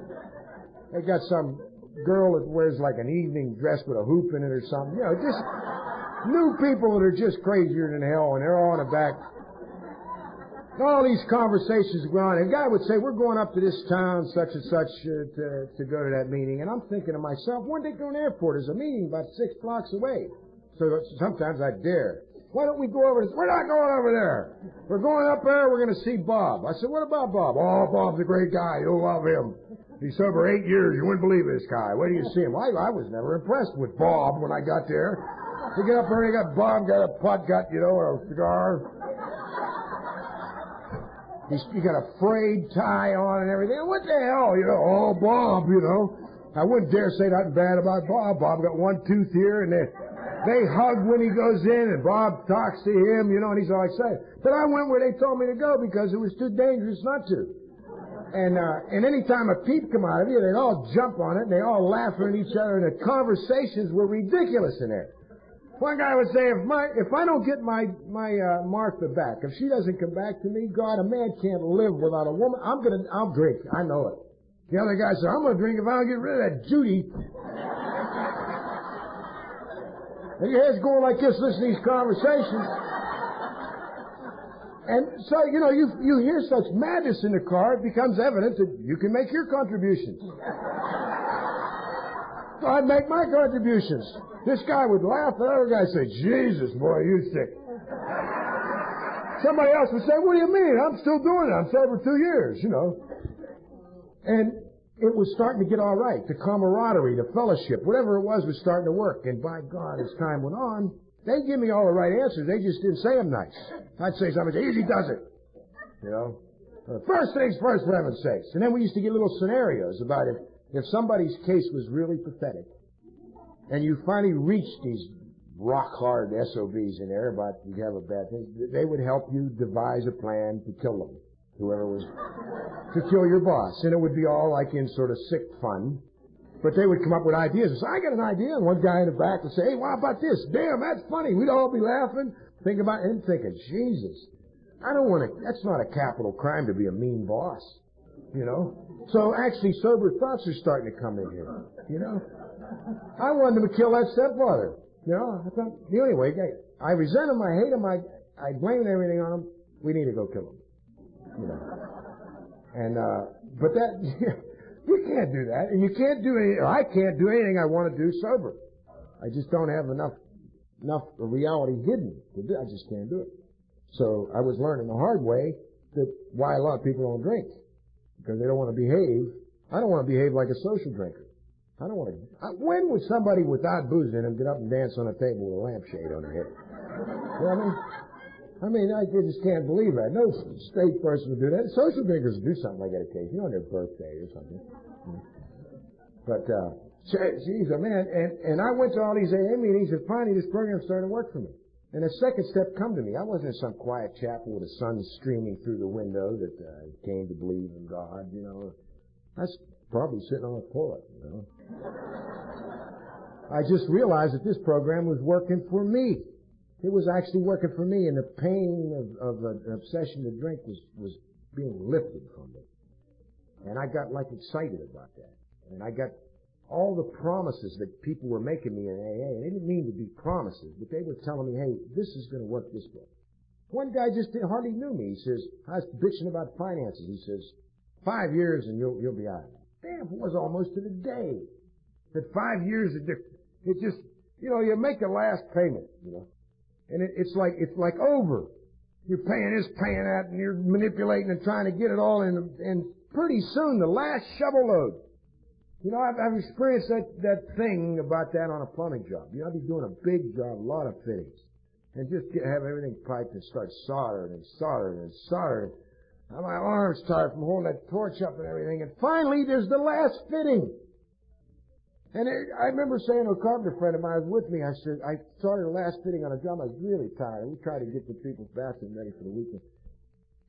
some girl that wears like an evening dress with a hoop in it or something. Just new people that are just crazier than hell, and they're all in the back. All these conversations go on. And a guy would say, we're going up to this town, such and such, to go to that meeting. And I'm thinking to myself, one day go to an airport. There's a meeting about 6 blocks away. So sometimes I dare. Why don't we go over this? We're not going over there. We're going up there. We're going to see Bob. I said, what about Bob? Oh, Bob's a great guy. You'll love him. He's sober 8 years. You wouldn't believe this guy. Where do you see him? I was never impressed with Bob when I got there. We get up there and you got Bob, got a pot gut, or a cigar. You got a frayed tie on and everything. What the hell, Oh, Bob, I wouldn't dare say nothing bad about Bob. Bob got one tooth here, and they hug when he goes in, and Bob talks to him, and he's all excited. But I went where they told me to go because it was too dangerous not to. And any time a peep come out of you, they'd all jump on it, and they all laugh at each other, and the conversations were ridiculous in there. One guy would say, if I don't get my Martha back, if she doesn't come back to me, God, a man can't live without a woman. I'll drink. I know it. The other guy said, I'm going to drink if I don't get rid of that Judy. And your head's going like this, listening to these conversations. And so, you hear such madness in the car, it becomes evident that you can make your contributions. So I'd make my contributions. This guy would laugh, the other guy would say, Jesus, boy, you sick. Somebody else would say, what do you mean? I'm still doing it. I'm sober 2 years, And it was starting to get all right. The camaraderie, the fellowship, whatever it was starting to work. And by God, as time went on, they give me all the right answers. They just didn't say them nice. I'd say something, easy does it. First things first, for heaven's sakes. And then we used to get little scenarios about if somebody's case was really pathetic, and you finally reached these rock-hard SOBs in there about you have a bad thing, they would help you devise a plan to kill them, whoever was, to kill your boss. And it would be all like in sort of sick fun. But they would come up with ideas. So I got an idea. And one guy in the back would say, hey, what about this? Damn, that's funny. We'd all be laughing, thinking about it, and thinking, Jesus, that's not a capital crime to be a mean boss. So actually sober thoughts are starting to come in here, I wanted him to kill that stepfather. You know, I thought, anyway, I resent him, I hate him, I blame everything on him. We need to go kill him. You know. And, but that, you can't do that. And you can't do anything, I can't do anything I want to do sober. I just don't have enough reality hidden to do. I just can't do it. So I was learning the hard way that why a lot of people don't drink. Because they don't want to behave. I don't want to behave like a social drinker. I don't want to. When would somebody without booze in them get up and dance on a table with a lampshade on their head? You know what I mean? I just can't believe that. No straight person would do that. Social drinkers would do something like that occasionally on their birthday or something. But, geez, man, and I went to all these AA meetings, and finally this program started to work for me. And a second step come to me. I wasn't in some quiet chapel with the sun streaming through the window that came to believe in God, you know. I was probably sitting on a toilet, you know. I just realized that this program was working for me. It was actually working for me, and the pain of an obsession to drink was being lifted from me. And I got like excited about that. And I got all the promises that people were making me in AA, and they didn't mean to be promises, but they were telling me, hey, this is going to work this way. One guy just hardly knew me. He says, I was bitching about finances. He says, 5 years and you'll be out of it. Damn, it was almost to the day. That 5 years, it just, you know, you make the last payment, you know, and it's like over. You're paying this, paying that, and you're manipulating and trying to get it all in, and pretty soon the last shovel load. You know, I've experienced that thing about that on a plumbing job. You know, I'd be doing a big job, a lot of fittings, and just have everything piped and start soldering and soldering and soldering. And my arms tired from holding that torch up and everything. And finally, there's the last fitting. And I remember saying to a carpenter friend of mine who was with me, I said, I started the last fitting on a job. I was really tired. We tried to get the people's bathroom ready for the weekend.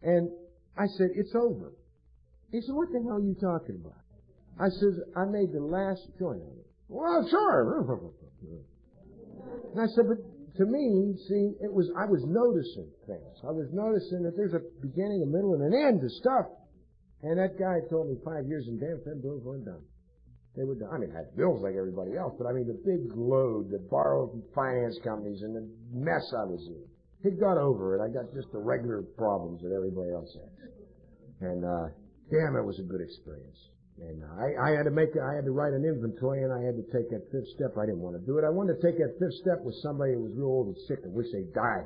And I said, it's over. He said, what the hell are you talking about? I said, I made the last joint on it. Well, sure. And I said, but to me, see, I was noticing things. I was noticing that there's a beginning, a middle, and an end to stuff. And that guy told me 5 years and damn, 10 bills weren't done. They were done. I mean, I had bills like everybody else, but I mean, the big load, the borrowed from finance companies, and the mess I was in. He'd got over it. I got just the regular problems that everybody else had. And, damn, it was a good experience. And I had to write an inventory, and I had to take that fifth step. I didn't want to do it. I wanted to take that fifth step with somebody who was real old and sick and wish they'd die.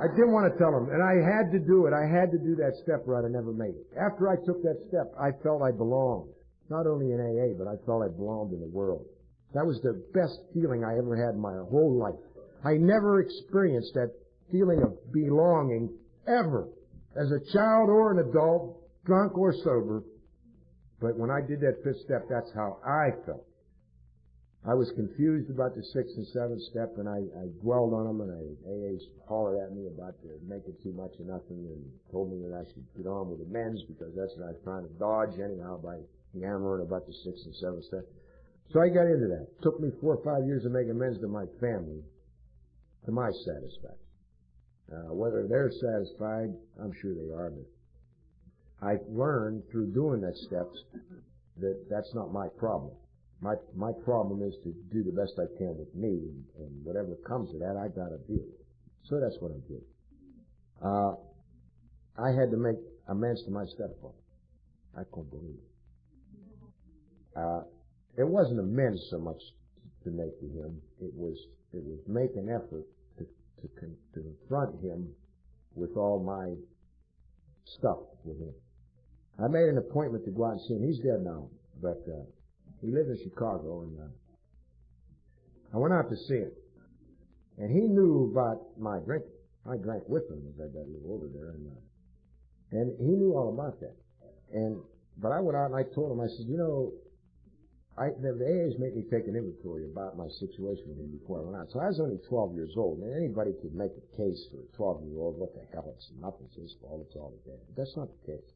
I didn't want to tell them, and I had to do it. I had to do that step or I'd have never made it. After I took that step, I felt I belonged. Not only in AA, but I felt I belonged in the world. That was the best feeling I ever had in my whole life. I never experienced that feeling of belonging ever, as a child or an adult, drunk or sober. But when I did that fifth step, that's how I felt. I was confused about the sixth and seventh step, and I dwelled on them, and AA hollered at me about making too much of nothing, and told me that I should get on with amends because that's what I was trying to dodge anyhow by yammering about the sixth and seventh step. So I got into that. It took me 4 or 5 years to make amends to my family, to my satisfaction. Whether they're satisfied, I'm sure they are, but I learned through doing that steps that that's not my problem. My problem is to do the best I can with me, and whatever comes of that, I gotta deal with. So that's what I did. I had to make amends to my stepfather. I couldn't believe it. It wasn't amends so much to make to him. It was make an effort to confront him with all my stuff with him. I made an appointment to go out and see him. He's dead now, but he lived in Chicago, and I went out to see him. And he knew about my drinking. I drank with him as I got a little older there, and he knew all about that. But I went out and I told him, I said, you know, the AAs make me take an inventory about my situation with him before I went out. So I was only 12 years old, and anybody could make a case for a 12-year-old. What the hell? It's nothing. It's his fault. It's all the day. But that's not the case.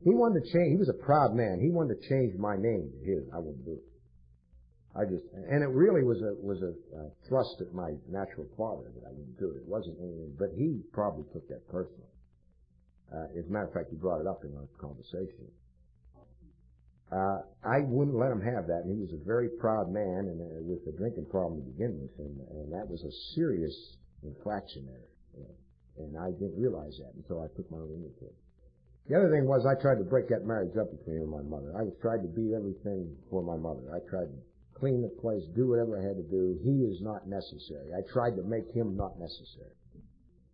He wanted to change. He was a proud man. He wanted to change my name to his. I wouldn't do it. And it really was a thrust at my natural father that I wouldn't do it. It wasn't anything, but he probably took that personally. As a matter of fact, he brought it up in our conversation. I wouldn't let him have that. And he was a very proud man and with a drinking problem to begin with, and that was a serious infraction there. And I didn't realize that until I took my own inventory. The other thing was I tried to break that marriage up between him and my mother. I tried to be everything for my mother. I tried to clean the place, do whatever I had to do. He is not necessary. I tried to make him not necessary.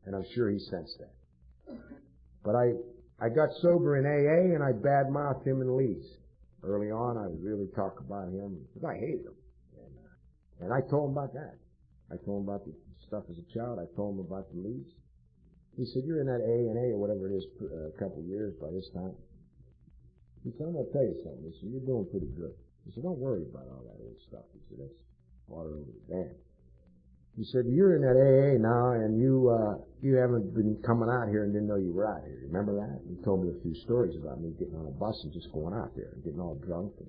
And I'm sure he sensed that. But I got sober in AA and I badmouthed him in Lee's. Early on, I would really talk about him because I hated him. And I told him about that. I told him about the stuff as a child. I told him about the Lee's. He said, you're in that A&A or whatever it is a couple of years by this time. He said, I'm going to tell you something. He said, you're doing pretty good. He said, don't worry about all that old stuff. He said, that's water over the dam. He said, you're in that AA now, and you haven't been coming out here and didn't know you were out here. Remember that? He told me a few stories about me getting on a bus and just going out there and getting all drunk and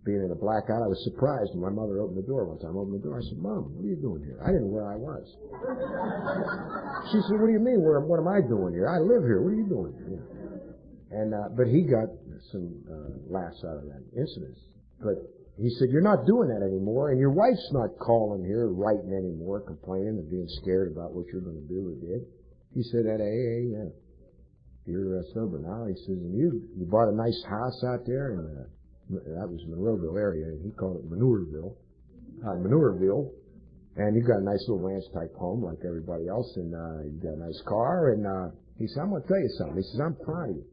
being in a blackout. I was surprised when my mother opened the door one time. I opened the door. I said, Mom, what are you doing here? I didn't know where I was. She said, what do you mean? What am I doing here? I live here. What are you doing here? And but he got some laughs out of that incident. But he said, you're not doing that anymore, and your wife's not calling here, writing anymore, complaining and being scared about what you're going to do or did. He said, at AA, yeah, you're sober now. He says, and you bought a nice house out there, and that was Monroeville area, and he called it Manureville. And you got a nice little ranch-type home like everybody else, and you got a nice car, and he said, I'm going to tell you something. He says, I'm proud of you.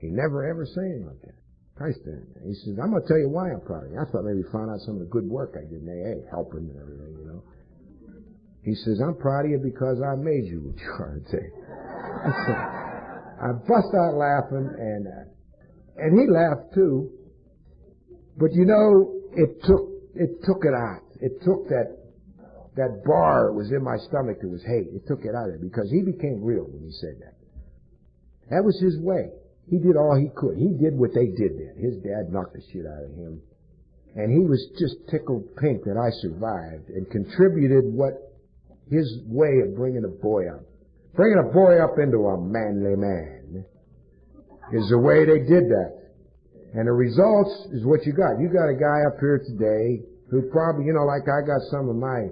He never, ever said anything like that. He says, I'm going to tell you why I'm proud of you. I thought maybe he found out some of the good work I did in AA, helping and everything, you know. He says, I'm proud of you because I made you what you are today. I bust out laughing, and he laughed too. But you know, it took it out. It took that bar that was in my stomach that was hate. It took it out of it because he became real when he said that. That was his way. He did all he could. He did what they did then. His dad knocked the shit out of him. And he was just tickled pink that I survived and contributed what his way of bringing a boy up. Bringing a boy up into a manly man is the way they did that. And the results is what you got. You got a guy up here today who probably, you know, like I got some of my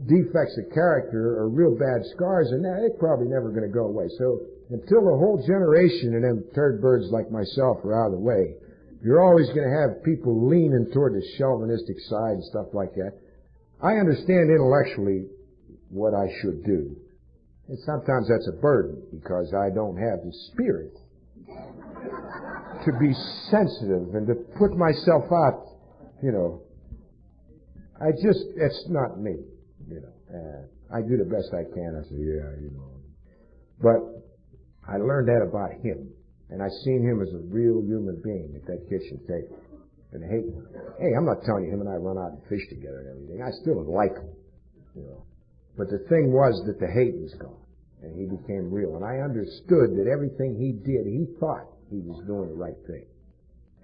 defects of character are real bad scars, and they're probably never going to go away. So until the whole generation of them turd birds like myself are out of the way, you're always going to have people leaning toward the chauvinistic side and stuff like that. I understand intellectually what I should do. And sometimes that's a burden because I don't have the spirit to be sensitive and to put myself out, you know. It's not me, you know. I do the best I can. I say, yeah, you know. But I learned that about him. And I seen him as a real human being at that kitchen table. And hey, I'm not telling you him and I run out and fish together and everything. I still like him, you know. But the thing was that the hate was gone. And he became real. And I understood that everything he did, he thought he was doing the right thing.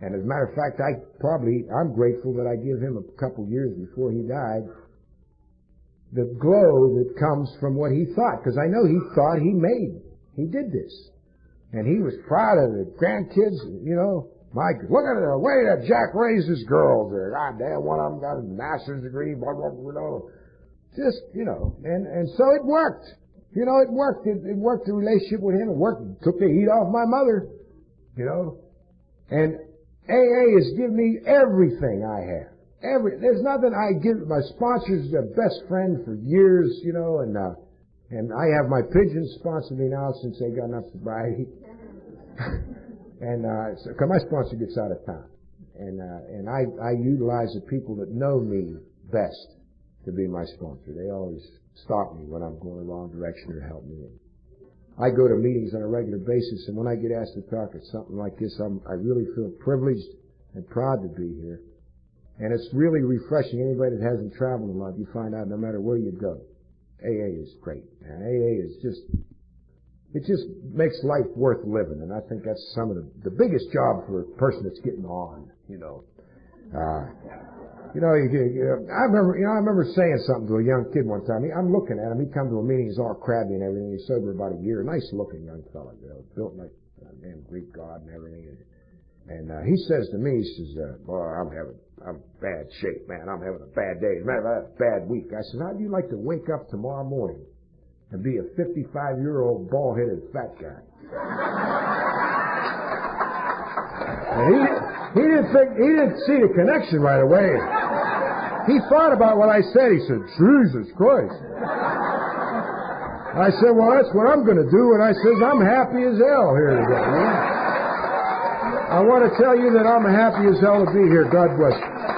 And as a matter of fact, I'm grateful that I give him a couple years before he died the glow that comes from what he thought. Because I know he thought he did this. And he was proud of the grandkids, you know. Look at the way that Jack raised his girls there. God damn, one of them got a master's degree, blah, blah, blah, blah. Just, you know, and so it worked. You know, it worked. It worked the relationship with him. It worked. It took the heat off my mother, you know. And AA has given me everything I have. There's nothing I give. My sponsor's a best friend for years, you know, and I have my pigeons sponsor me now since they got enough sobriety. And cause my sponsor gets out of town, and I utilize the people that know me best to be my sponsor. They always stop me when I'm going the wrong direction or help me. I go to meetings on a regular basis, and when I get asked to talk at something like this, I really feel privileged and proud to be here. And it's really refreshing. Anybody that hasn't traveled a lot, you find out no matter where you go, AA is great. And AA is it just makes life worth living. And I think that's some of the biggest job for a person that's getting on, you know. I remember saying something to a young kid one time. I'm looking at him. He come to a meeting. He's all crabby and everything. He's sober about a year. Nice looking young fella, you know, built like a damn Greek god and everything. And he says to me, he says, boy, I'm bad shape, man. I'm having a bad day. As a matter of fact, a bad week. I said, how'd you like to wake up tomorrow morning and be a 55-year-old bald-headed fat guy? And he didn't see the connection right away. He thought about what I said. He said, Jesus Christ. I said, well, that's what I'm going to do. And I says, I'm happy as hell here today. I want to tell you that I'm happy as hell to be here. God bless you.